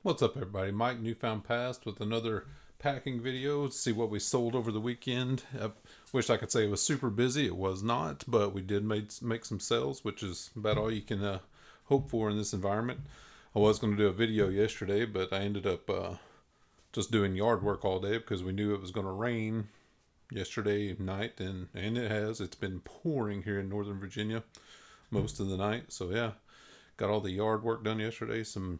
What's up, everybody? Mike, Newfound Past, with another packing video to see what we sold over the weekend. I wish I could say it was super busy. It was not, but we did make some sales, which is about all you can hope for in this environment. I was going to do a video yesterday, but I ended up just doing yard work all day because we knew it was going to rain yesterday night, and it has. It's been pouring here in Northern Virginia most of the night. So yeah, got all the yard work done yesterday. Some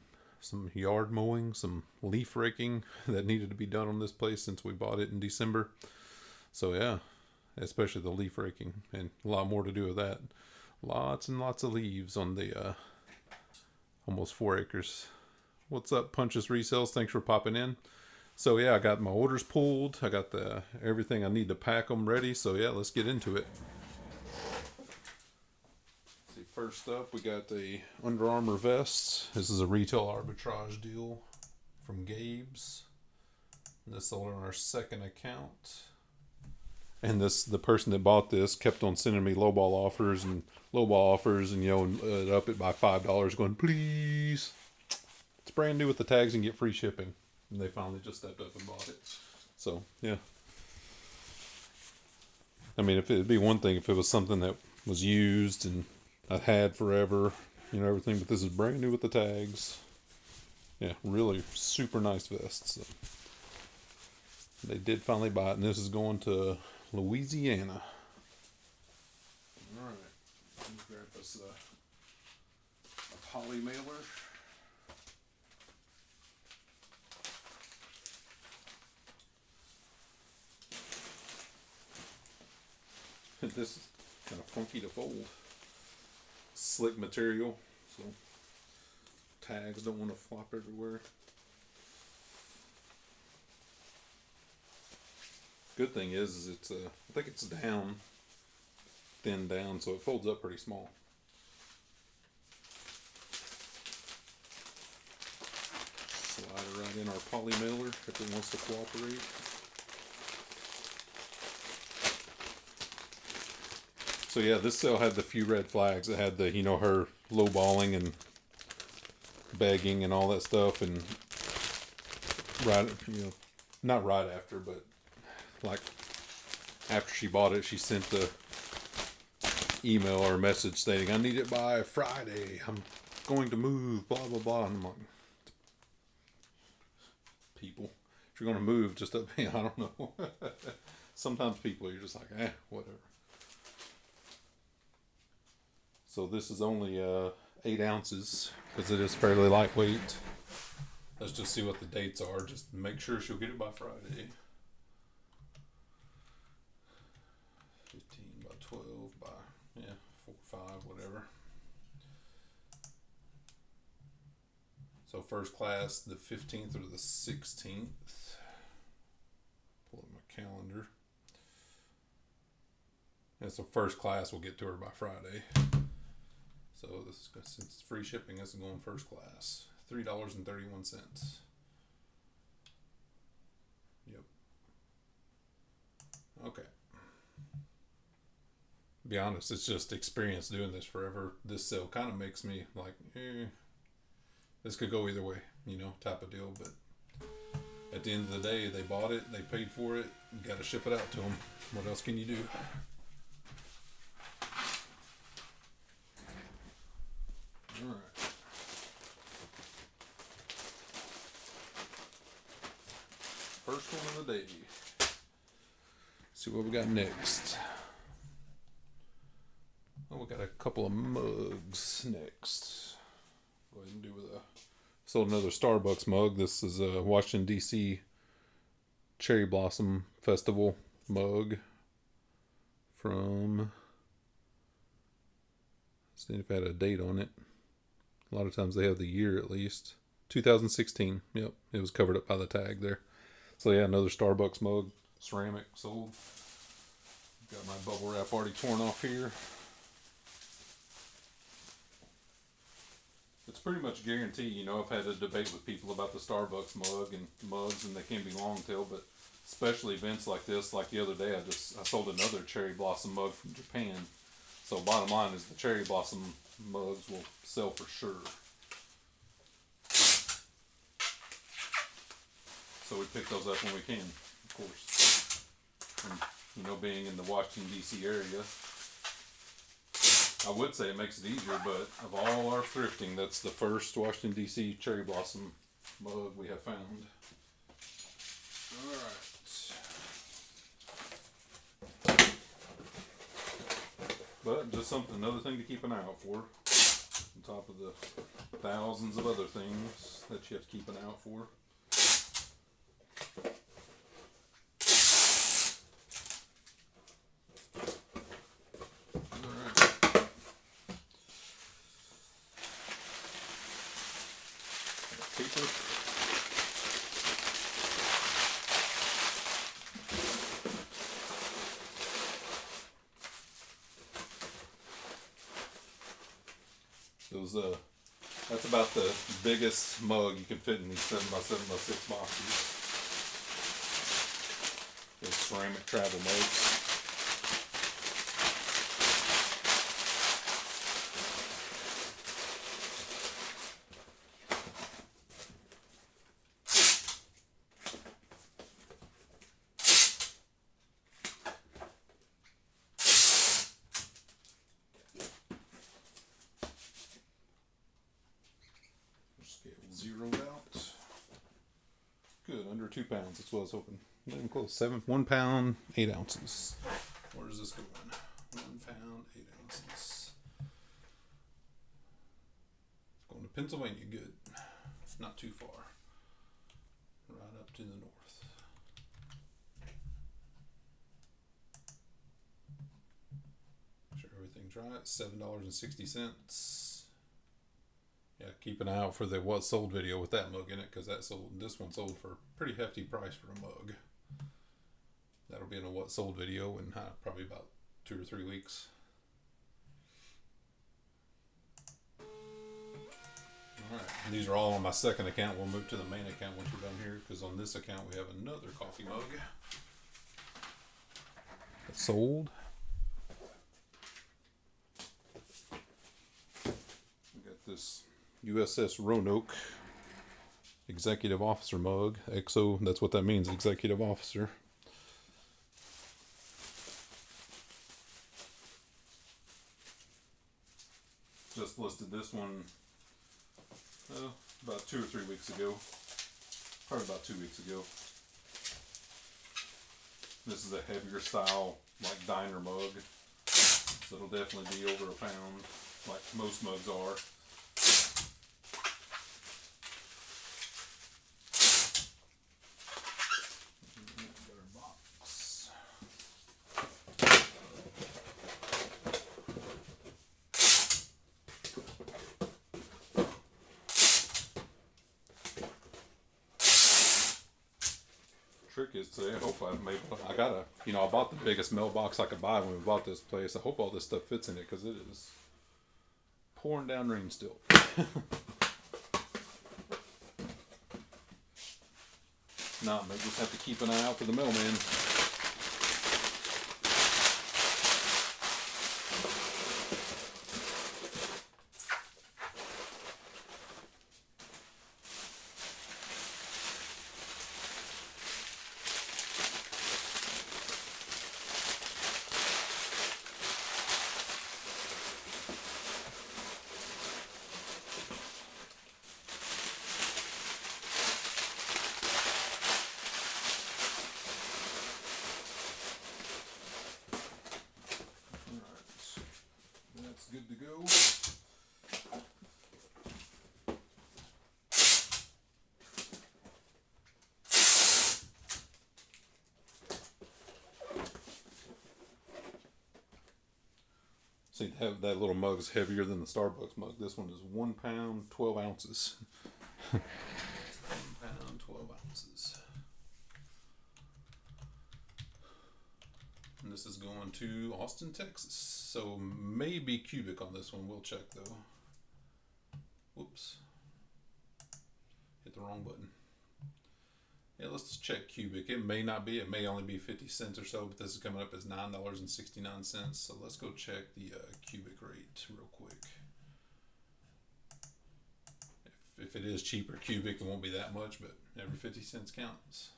yard mowing, some leaf raking that needed to be done on this place since we bought it in December. So yeah, especially the leaf raking, and a lot more to do with that. Lots and lots of leaves on the almost 4 acres. What's up, Punches Resales? Thanks for popping in. So yeah, I got my orders pulled. I got the everything I need to pack them ready. So yeah, let's get into it. First up, we got the Under Armour vests. This is a retail arbitrage deal from Gabe's. And this sold on our second account. And the person that bought this kept on sending me lowball offers, and up it by $5, going, please. It's brand new with the tags and get free shipping. And they finally just stepped up and bought it. So yeah. I mean, if it'd be one thing if it was something that was used and I had forever, everything, but this is brand new with the tags. Yeah, really super nice vests. So they did finally buy it, and this is going to Louisiana. All right, let me grab us a poly mailer. This is kind of funky to fold. Slick material, so tags don't want to flop everywhere. Good thing is it's I think it's down, thin down, so it folds up pretty small. Slide it right in our poly mailer if it wants to cooperate. So yeah, this sale had the few red flags. It had the, her lowballing and begging and all that stuff, and not right after, but like after she bought it, she sent the email or message stating, I need it by Friday. I'm going to move, blah, blah, blah. And I'm like, people, if you're going to move, just I don't know. Sometimes people, you're just like, whatever. So this is only 8 ounces because it is fairly lightweight. Let's just see what the dates are. Just make sure she'll get it by Friday. 15 by 12 by 4, 5, whatever. So first class the 15th or the 16th. Pull up my calendar. And so first class will get to her by Friday. So this, since it's free shipping, this is going first class. $3.31. Yep. Okay. Be honest, it's just experience doing this forever. This sale kind of makes me like, this could go either way, type of deal. But at the end of the day, they bought it, they paid for it, you got to ship it out to them. What else can you do? All right. First one of the day. See what we got next. Oh, we got a couple of mugs next. Go ahead and do with sold another Starbucks mug. This is a Washington D.C. Cherry Blossom Festival mug from. See if it had a date on it. A lot of times they have the year at least. 2016. Yep, it was covered up by the tag there. So yeah, another Starbucks mug, ceramic, sold. Got my bubble wrap already torn off here. It's pretty much guaranteed. I've had a debate with people about the Starbucks mug and mugs, and they can be long tail, but especially events like this, like the other day, I sold another cherry blossom mug from Japan. So bottom line is the cherry blossom mugs will sell for sure. So we pick those up when we can, of course. And, you know, being in the Washington, D.C. area, I would say it makes it easier, but of all our thrifting, that's the first Washington, D.C. cherry blossom mug we have found. Alright. But just another thing to keep an eye out for. On top of the thousands of other things that you have to keep an eye out for. Paper. That's about the biggest mug you can fit in these 7x7x6 boxes. Those ceramic travel mugs. Zeroed out. Good, under 2 pounds. That's what I was hoping. Getting close. 1 pound, 8 ounces. Where is this going? 1 pound, 8 ounces. It's going to Pennsylvania. Good. Not too far. Right up to the north. Make sure everything's right. $7.60. Yeah, keep an eye out for the what sold video with that mug in it, because this one sold for a pretty hefty price for a mug. That'll be in a what sold video in probably about 2 or 3 weeks. Alright, these are all on my second account. We'll move to the main account once we're done here, because on this account we have another coffee mug that's sold. We got this USS Roanoke Executive Officer mug. XO, that's what that means, Executive Officer. Just listed this one about 2 or 3 weeks ago. Probably about 2 weeks ago. This is a heavier style, like diner mug. So it'll definitely be over a pound, like most mugs are. Trick is today, I hope I've made, I bought the biggest mailbox I could buy when we bought this place. I hope all this stuff fits in it, because it is pouring down rain still. No, I may just have to keep an eye out for the mailman. Good to go. See, that little mug is heavier than the Starbucks mug. This one is 1 pound, 12 ounces. 1 pound, 12 ounces. And this is going to Austin, Texas. So maybe cubic on this one. We'll check though. Whoops. Hit the wrong button. Yeah, let's just check cubic. It may not be. It may only be 50 cents or so, but this is coming up as $9.69. So let's go check the cubic rate real quick. If if it is cheaper cubic, it won't be that much, but every 50 cents counts.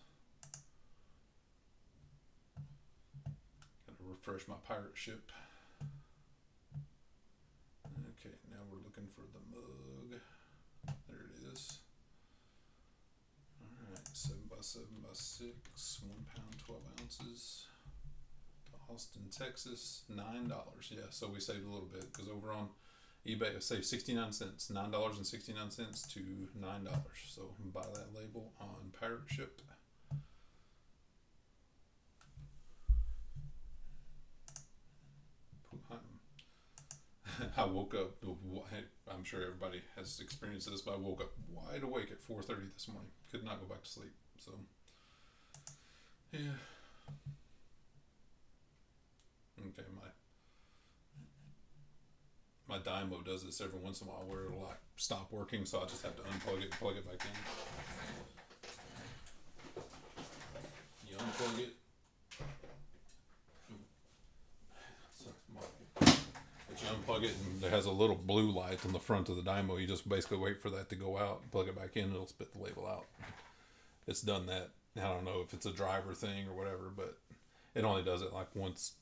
Gotta refresh my pirate ship. Okay, now we're looking for the mug. There it is. Alright, 7x7x6, 1 pound, 12 ounces. Austin, Texas, $9. Yeah, so we saved a little bit because over on eBay I saved 69 cents, $9.69 to $9. So buy that label on pirate ship. I woke up, I'm sure everybody has experienced this, but I woke up wide awake at 4:30 this morning. Could not go back to sleep. So, yeah. Okay, my Dymo does this every once in a while where it'll like stop working, so I just have to unplug it and plug it back in. You unplug it. But you unplug it and it has a little blue light on the front of the Dymo. You just basically wait for that to go out, plug it back in, it'll spit the label out. It's done that. I don't know if it's a driver thing or whatever, but it only does it like once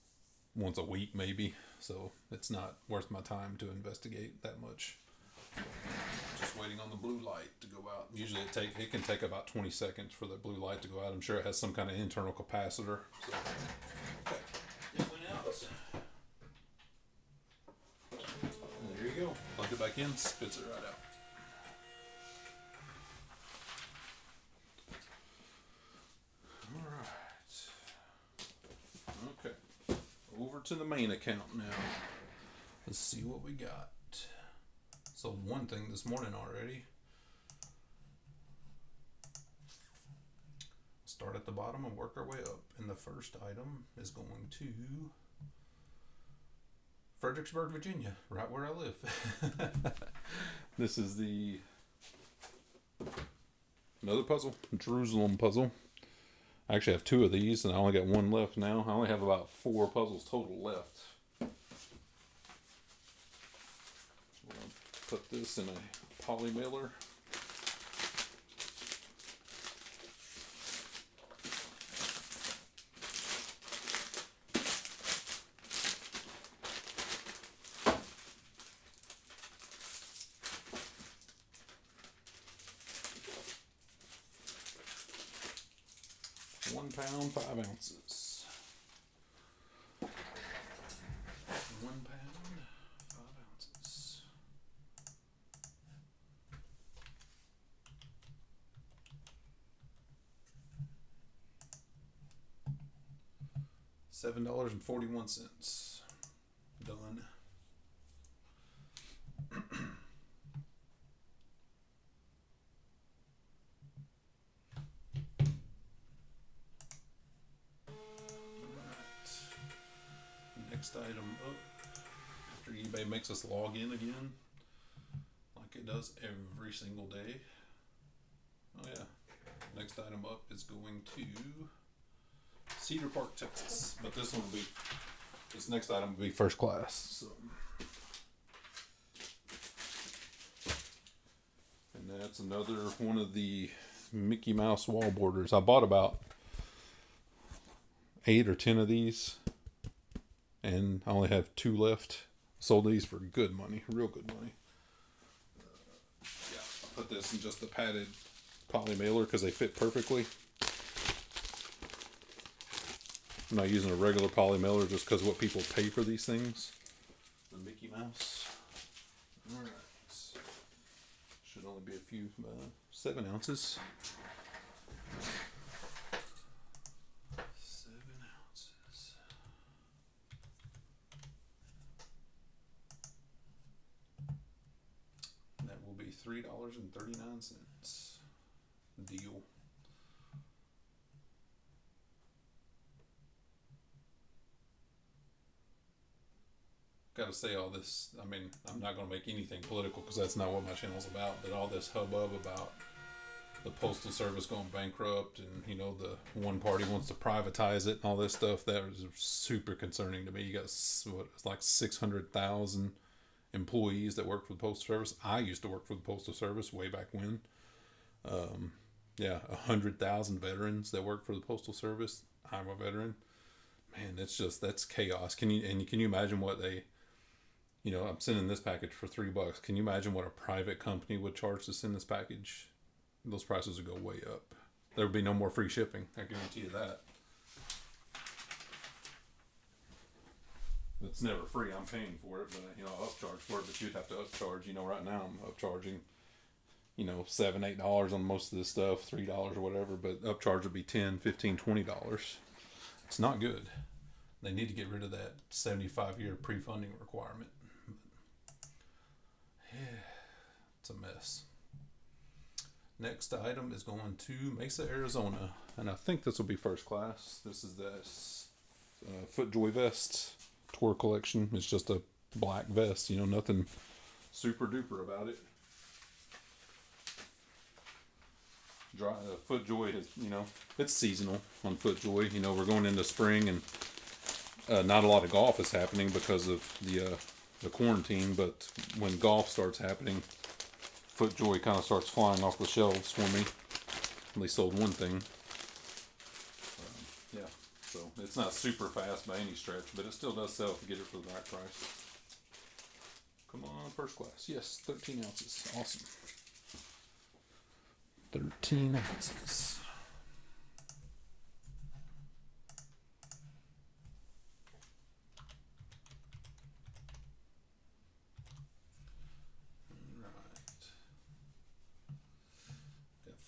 a week maybe, so it's not worth my time to investigate that much. Just waiting on the blue light to go out. Usually it can take about 20 seconds for the blue light to go out. I'm sure it has some kind of internal capacitor. So, okay, it went out. And there you go. Plug it back in, spits it right out. Over to the main account now. Let's see what we got. Sold one thing this morning already. Start at the bottom and work our way up. And the first item is going to Fredericksburg, Virginia, right where I live. This is another puzzle, Jerusalem puzzle. I actually have 2 of these, and I only got 1 left now. I only have about 4 puzzles total left. We'll put this in a poly mailer. £1, 5 ounces. 1 pound, 5 ounces. $7.41. Done. Next item up, after eBay makes us log in again, like it does every single day. Oh yeah, next item up is going to Cedar Park, Texas, but this next item will be first class. So, and that's another one of the Mickey Mouse wall borders. I bought about 8 or 10 of these. And I only have 2 left. Sold these for good money, real good money. Yeah, I put this in just a padded poly mailer because they fit perfectly. I'm not using a regular poly mailer just because what people pay for these things. The Mickey Mouse. Alright. Should only be a few, 7 ounces. $3.39. Deal. Gotta say all this, I mean, I'm not going to make anything political because that's not what my channel's about, but all this hubbub about the Postal Service going bankrupt and, you know, the one party wants to privatize it and all this stuff, that was super concerning to me. You got, what, it's like 600,000 employees that work for the Postal Service. I used to work for the Postal Service way back when. Yeah, 100,000 veterans that work for the Postal Service. I'm a veteran. Man, that's chaos. Can you imagine what they, I'm sending this package for $3. Can you imagine what a private company would charge to send this package? Those prices would go way up. There would be no more free shipping. I guarantee you that. It's never free. I'm paying for it, but I'll upcharge for it. But you'd have to upcharge. Right now I'm upcharging, $7, $8 on most of this stuff, $3 or whatever. But upcharge would be $10, $15, $20. It's not good. They need to get rid of that 75-year pre-funding requirement. Yeah, it's a mess. Next item is going to Mesa, Arizona, and I think this will be first class. This is this FootJoy vest tour collection. It's just a black vest, nothing super duper about it. FootJoy is, it's seasonal on FootJoy. We're going into spring, and not a lot of golf is happening because of the quarantine. But when golf starts happening, FootJoy kind of starts flying off the shelves for me. They sold one thing. Yeah, so it's not super fast by any stretch, but it still does sell if you get it for the right price. Come on, first class. Yes, 13 ounces. Awesome. 13 ounces.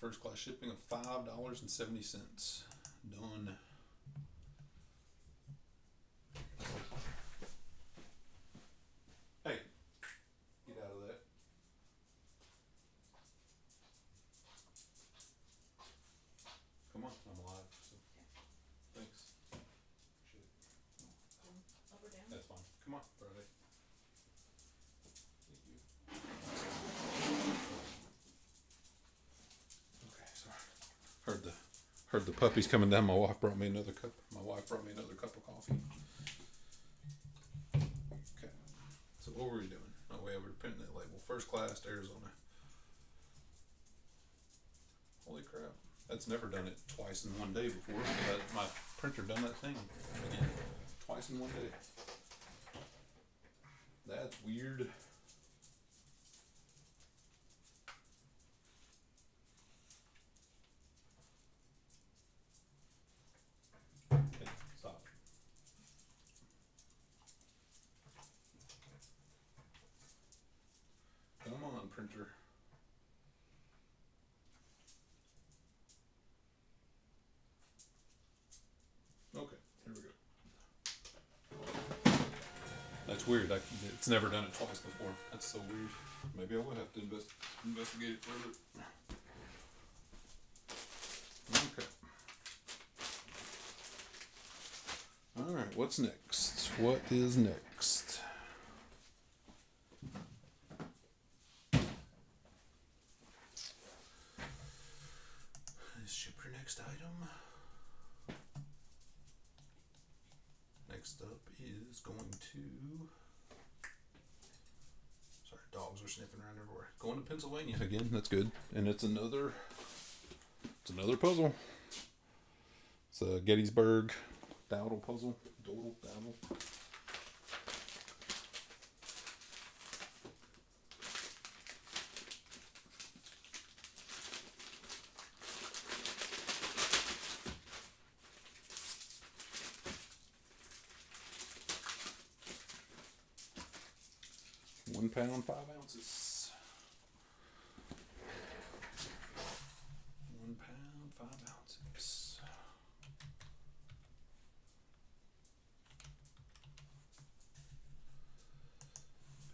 First class shipping of $5.70. Done. Hey, get out of that. Come on, I'm alive. So. Thanks. Up or down? That's fine. Come on, Friday. Thank you. Okay, sorry. Heard the puppies coming down. My wife brought me another cup. Of coffee. Okay. So what were we doing? Oh, we were printing that label. First class, Arizona. Holy crap! That's never done it twice in one day before. My printer done that thing again twice in one day. That's weird. Stop. Come on, printer. Okay, here we go. That's weird. It's never done it twice before. That's so weird. Maybe I would have to investigate it further. Okay. All right, what's next? What is next? Ship your next item. Next up is going to... Sorry, dogs are sniffing around everywhere. Going to Pennsylvania again. That's good. And it's another puzzle. It's a Gettysburg Dowdle puzzle. Dowdle. £1, 5 ounces. 1 pound, 5 ounces.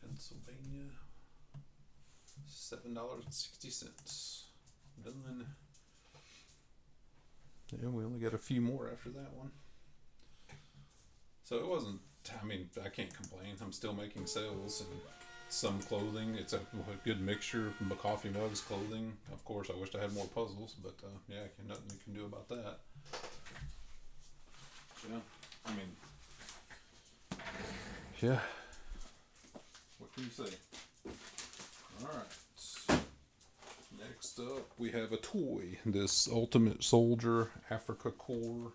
Pennsylvania, $7.60. Done. Yeah, we only got a few more after that one. So it wasn't, I can't complain. I'm still making sales and some clothing. It's a good mixture of coffee mugs, clothing. Of course, I wished I had more puzzles, but yeah, nothing you can do about that. Yeah, yeah. What You say. Alright. Next up, we have a toy. This Ultimate Soldier Africa Corps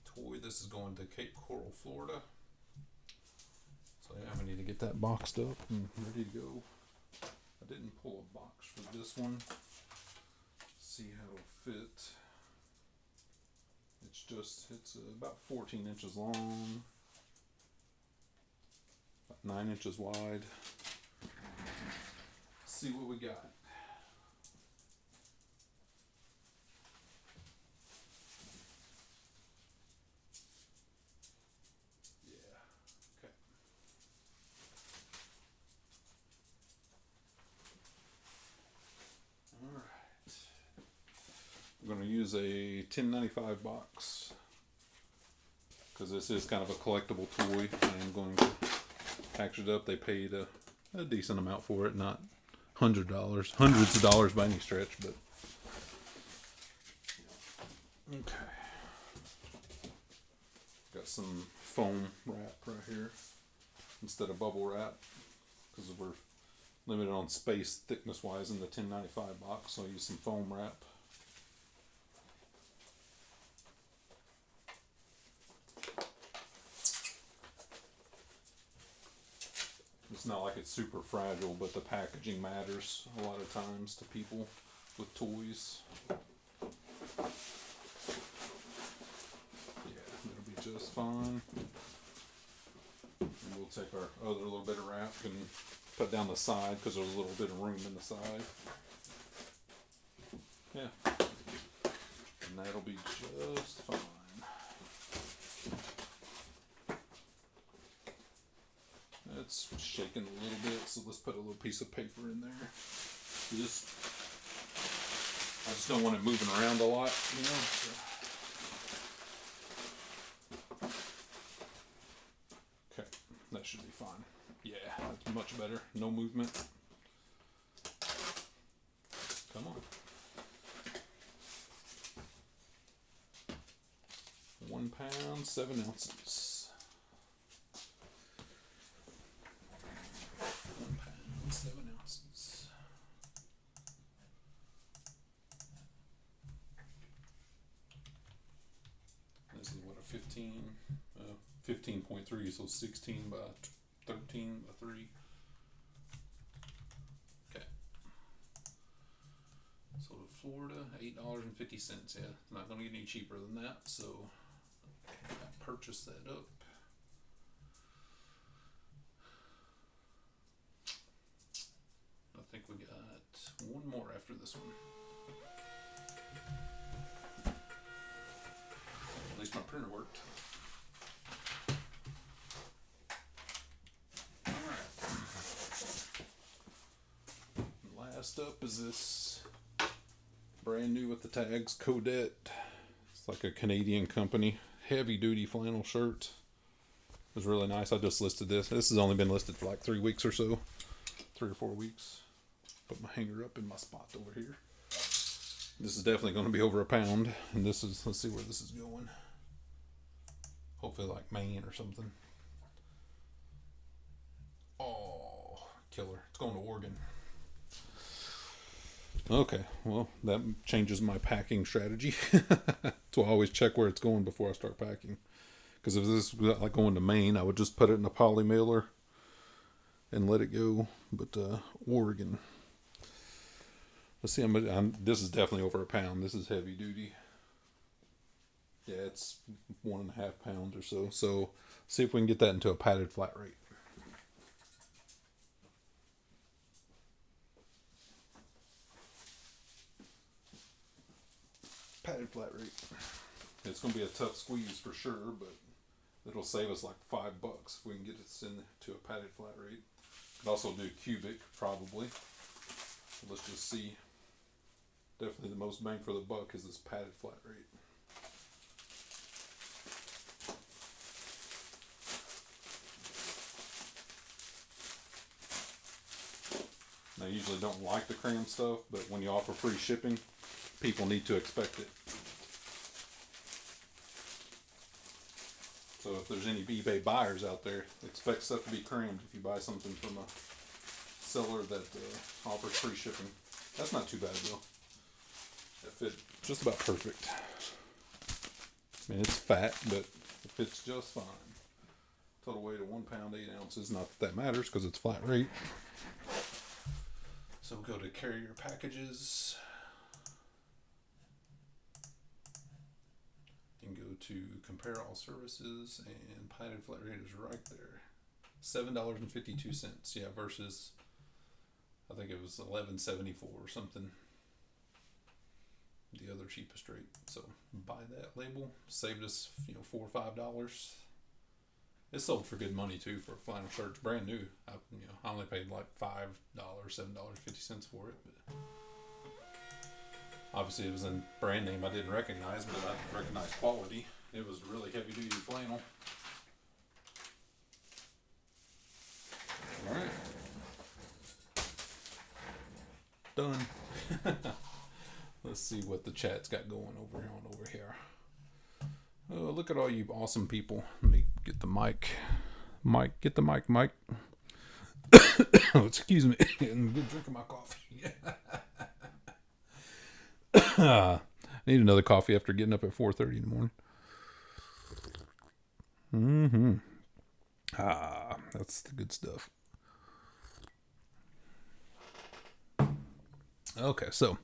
toy. This is going to Cape Coral, Florida. So yeah, we need to get that boxed up and ready to go. I didn't pull a box for this one. See how it'll fit. It's about 14 inches long, about 9 inches wide. Let's see what we got. I'm going to use a 1095 box because this is kind of a collectible toy. I'm going to package it up. They paid a decent amount for it, not $100, hundreds of dollars by any stretch, but okay. Got some foam wrap right here instead of bubble wrap because we're limited on space thickness wise in the 1095 box, so I use some foam wrap. It's not like it's super fragile, but the packaging matters a lot of times to people with toys. Yeah, it'll be just fine. And we'll take our other little bit of wrap and put down the side because there's a little bit of room in the side. Yeah, and that'll be just fine. It's shaking a little bit, so let's put a little piece of paper in there. I just don't want it moving around a lot, you know. So. Okay, that should be fine. Yeah, that's much better. No movement. Come on. 1 pound, 7 ounces. 7 ounces. This is what, a 15.3, so 16 by 13 by 3. Okay. So to Florida, $8.50. Yeah, not going to get any cheaper than that, so I purchased that up. I think we got one more after this one. At least my printer worked. Alright. Last up is this brand new with the tags Codette. It's like a Canadian company. Heavy duty flannel shirt. It was really nice. I just listed this. This has only been listed for like 3 weeks or so. 3 or 4 weeks. Put my hanger up in my spot over here. This is definitely going to be over a pound. And this is, let's see where this is going. Hopefully like Maine or something. Oh, killer. It's going to Oregon. Okay, well, that changes my packing strategy. So I always check where it's going before I start packing. Because if this was like going to Maine, I would just put it in a poly mailer and let it go. But Oregon. Let's see, this is definitely over a pound. This is heavy duty. Yeah, it's 1.5 pounds or so. So, see if we can get that into a padded flat rate. Padded flat rate. It's going to be a tough squeeze for sure, but it'll save us like $5 if we can get this into a padded flat rate. Could also do cubic, probably. So let's just see. Definitely the most bang for the buck is this padded flat rate. I usually don't like the cram stuff, but when you offer free shipping, people need to expect it. So if there's any eBay buyers out there, expect stuff to be crammed if you buy something from a seller that offers free shipping. That's not too bad though. That fit just about perfect. I mean, it's fat, but it fits just fine. Total weight of 1 pound 8 ounces. Not that matters because it's flat rate. So go to carrier packages and go to compare all services, and padded flat rate is right there. $7.52. Yeah, versus I think it was $11.74 or something. The other cheapest rate. So buy that label. Saved us, $4 or $5. It sold for good money too for a flannel shirt. It's brand new. I only paid like $5, $7.50 for it. But obviously it was in brand name I didn't recognize, but I recognized quality. It was really heavy duty flannel. All right. Done. Let's see what the chat's got going over here. Oh, look at all you awesome people. Let me get the mic. Mike, get the mic, Mike. Oh, excuse me. I'm good drinking my coffee. I need another coffee after getting up at 4:30 in the morning. That's the good stuff. Okay, so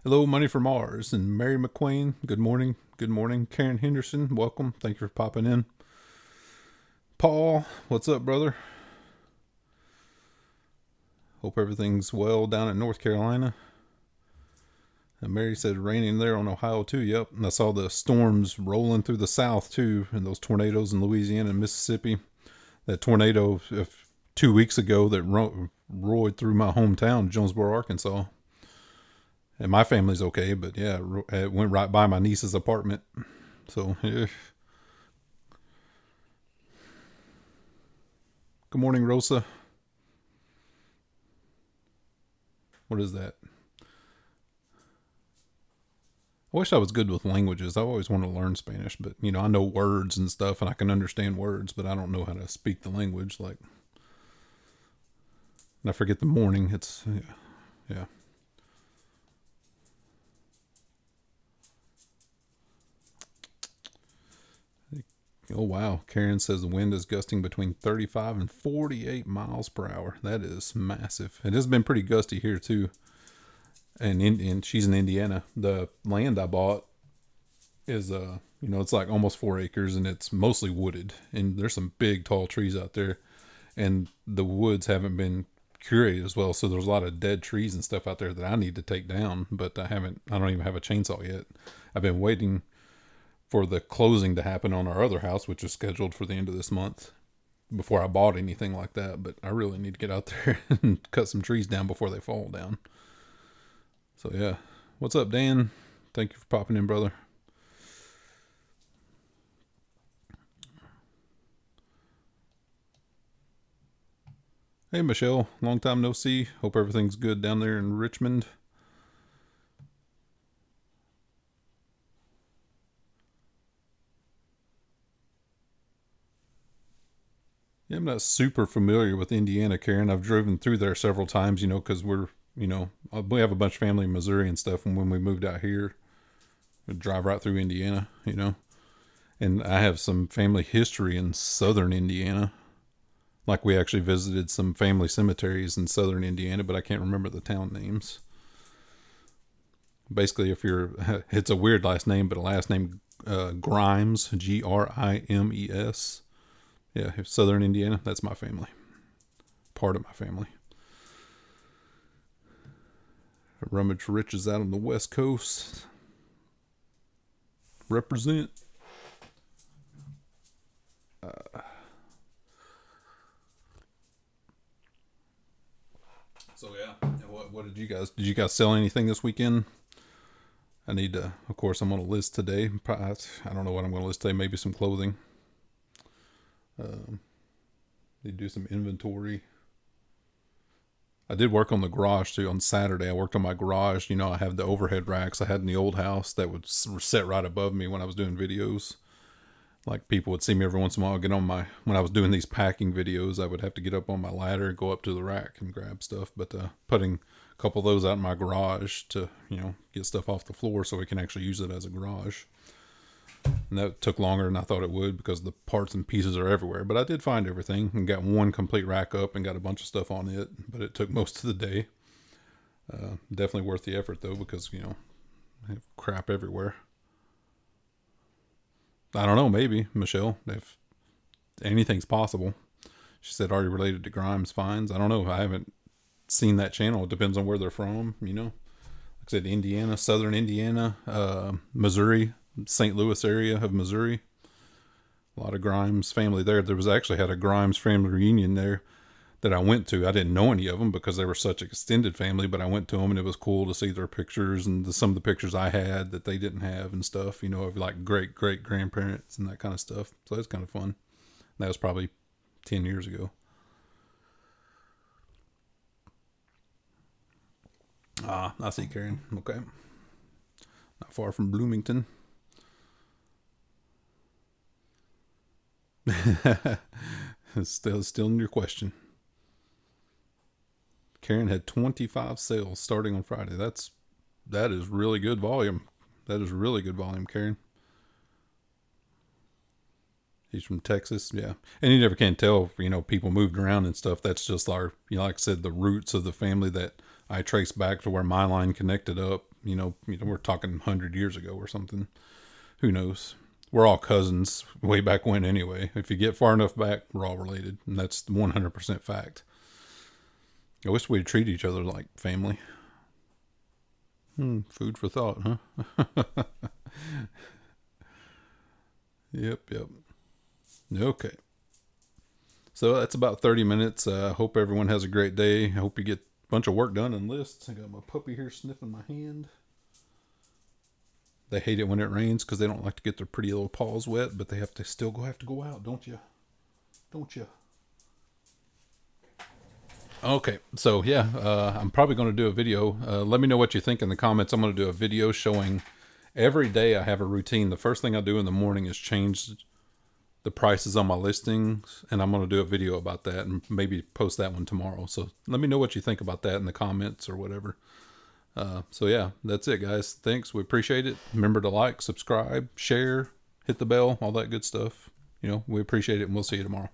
hello, Money from Mars and Mary McQueen. Good morning. Good morning. Karen Henderson, welcome. Thank you for popping in. Paul, what's up, brother? Hope everything's well down in North Carolina. And Mary said raining there on Ohio too. Yep. And I saw the storms rolling through the south too, and those tornadoes in Louisiana and Mississippi. That tornado 2 weeks ago that roared through my hometown, Jonesboro, Arkansas. And my family's okay, but yeah, it went right by my niece's apartment. So, yeah. Good morning, Rosa. What is that? I wish I was good with languages. I always want to learn Spanish, but I know words and stuff and I can understand words, but I don't know how to speak the language. And I forget the morning. It's, yeah. Oh, wow. Karen says the wind is gusting between 35 and 48 miles per hour. That is massive. It has been pretty gusty here, too. And she's in Indiana. The land I bought is, it's like almost 4 acres, and it's mostly wooded. And there's some big, tall trees out there. And the woods haven't been curated as well. So there's a lot of dead trees and stuff out there that I need to take down. But I don't even have a chainsaw yet. I've been waiting for the closing to happen on our other house, which is scheduled for the end of this month, before I bought anything like that. But I really need to get out there and cut some trees down before they fall down. So yeah. What's up, Dan? Thank you for popping in, brother. Hey, Michelle. Long time no see. Hope everything's good down there in Richmond. Yeah, I'm not super familiar with Indiana, Karen. I've driven through there several times, because we have a bunch of family in Missouri and stuff. And when we moved out here, we'd drive right through Indiana, And I have some family history in southern Indiana. Like we actually visited some family cemeteries in southern Indiana, but I can't remember the town names. Basically, it's a weird last name, but a last name, Grimes, Grimes. Yeah, southern Indiana, that's my family. Part of my family. Rummage Riches out on the West Coast. Represent. So yeah, what did you guys sell anything this weekend? I need to, of course, I'm on a list today. I don't know what I'm going to list today. Maybe some clothing. Need to do some inventory. I did work on the garage too on Saturday. I worked on my garage. I have the overhead racks I had in the old house that would set right above me when I was doing videos. Like people would see me every once in a while get on my, when I was doing these packing videos, I would have to get up on my ladder and go up to the rack and grab stuff. But putting a couple of those out in my garage to, get stuff off the floor so we can actually use it as a garage. And that took longer than I thought it would because the parts and pieces are everywhere. But I did find everything and got one complete rack up and got a bunch of stuff on it. But it took most of the day. Definitely worth the effort though, because, I have crap everywhere. I don't know, maybe, Michelle, if anything's possible. She said, are you related to Grimes Finds? I don't know. I haven't seen that channel. It depends on where they're from, Like I said, Indiana, southern Indiana, Missouri, St. Louis area of Missouri. A lot of Grimes family there. There was actually had a Grimes family reunion there that I went to. I didn't know any of them because they were such an extended family, but I went to them and it was cool to see their pictures and some of the pictures I had that they didn't have and stuff, of like great grandparents and that kind of stuff. So it's kind of fun. That was probably 10 years ago. I see, Karen. Okay. Not far from Bloomington. Still in your question. Karen had 25 sales starting on Friday. That is really good volume. That is really good volume, Karen. He's from Texas, yeah. And you never can tell, people moved around and stuff. That's just our, like I said, the roots of the family that I trace back to where my line connected up. We're talking 100 years ago or something. Who knows? We're all cousins way back when anyway. If you get far enough back, we're all related. And that's 100% fact. I wish we'd treat each other like family. Food for thought, huh? Yep. Okay. So that's about 30 minutes. Hope everyone has a great day. I hope you get a bunch of work done and lists. I got my puppy here sniffing my hand. They hate it when it rains because they don't like to get their pretty little paws wet, but they have to go out, don't you? Don't you? Okay, so yeah, I'm probably going to do a video. Let me know what you think in the comments. I'm going to do a video showing every day I have a routine. The first thing I do in the morning is change the prices on my listings, and I'm going to do a video about that and maybe post that one tomorrow. So let me know what you think about that in the comments or whatever. So yeah, that's it, guys. Thanks. We appreciate it. Remember to like, subscribe, share, hit the bell, all that good stuff. We appreciate it, and we'll see you tomorrow.